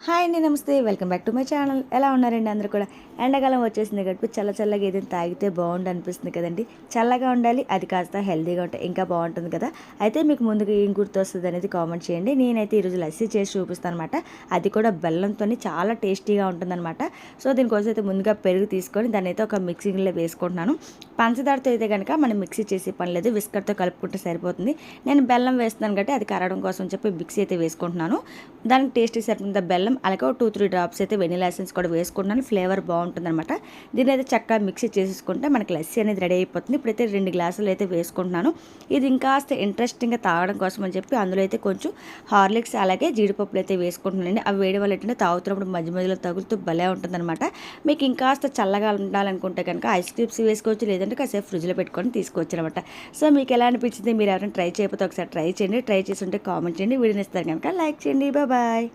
Hi అండి, నమస్తే. Welcome back to my channel. ఎలా ఉన్నారండి అందరూ కూడా? ఎండాకాలం వచ్చేసింది కాబట్టి చల్లగా ఏదైనా తాగితే బాగుండు అనిపిస్తుంది కదండి. చల్లగా ఉండాలి, అది కాస్త హెల్తీగా ఉంటే ఇంకా బాగుంటుంది కదా. అయితే మీకు ముందుగా ఏం గుర్తొస్తుంది అనేది కామెంట్ చేయండి. నేనైతే ఈరోజు లస్సీ చేసి చూపిస్తాను అనమాట. అది కూడా బెల్లంతో చాలా టేస్టీగా ఉంటుందన్నమాట. సో దీనికోసం అయితే ముందుగా పెరుగు తీసుకొని దాన్ని అయితే ఒక మిక్సింగ్లో వేసుకుంటున్నాను. పంచదారతో అయితే కనుక మనం మిక్సీ చేసే పని లేదు, విస్కర్తో కలుపుకుంటే సరిపోతుంది. నేను బెల్లం వేస్తున్నాను కాబట్టి అది కరగడం కోసం చెప్పి మిక్సీ అయితే వేసుకుంటున్నాను. దానికి టేస్ట్ సరిపోతుంది బెల్లం. అలాగే 2-3 డ్రాప్స్ అయితే వెనిలా ఎసెన్స్ కూడా వేసుకుంటున్నాను. ఫ్లేవర్ బాగుంటుంది అనమాట. దీన్ని అయితే చక్కగా మిక్సీ చేసుకుంటే మనకి లస్సీ అనేది రెడీ అయిపోతుంది. ఇప్పుడైతే 2 గ్లాసులు అయితే వేసుకుంటున్నాను. ఇది ఇంకాస్త ఇంట్రెస్టింగ్గా తాగడం కోసం అని చెప్పి అందులో అయితే కొంచెం హార్లిక్స్ అలాగే జీడిపప్పులు అయితే వేసుకుంటున్నానండి. అవి వేడి వల్ల ఏంటంటే తాగుతున్నప్పుడు మధ్యలో తగులుతూ భలే ఉంటుందన్నమాట. మీకు ఇంకాస్త చల్లగా ఉండాలనుకుంటే కనుక ఐస్ క్రీమ్స్ వేసుకోవచ్చు, లేదంటే కాసేపు ఫ్రిడ్జ్లో పెట్టుకొని తీసుకోవచ్చు అనమాట. సో మీకు ఎలా అనిపించింది? మీరు ఎవరైనా ట్రై చేయకపోతే ఒకసారి ట్రై చేయండి. ట్రై చేసి ఉంటే కామెంట్ చేయండి. వీడియోని ఇస్తారు కనుక లైక్ చేయండి. బాయ్.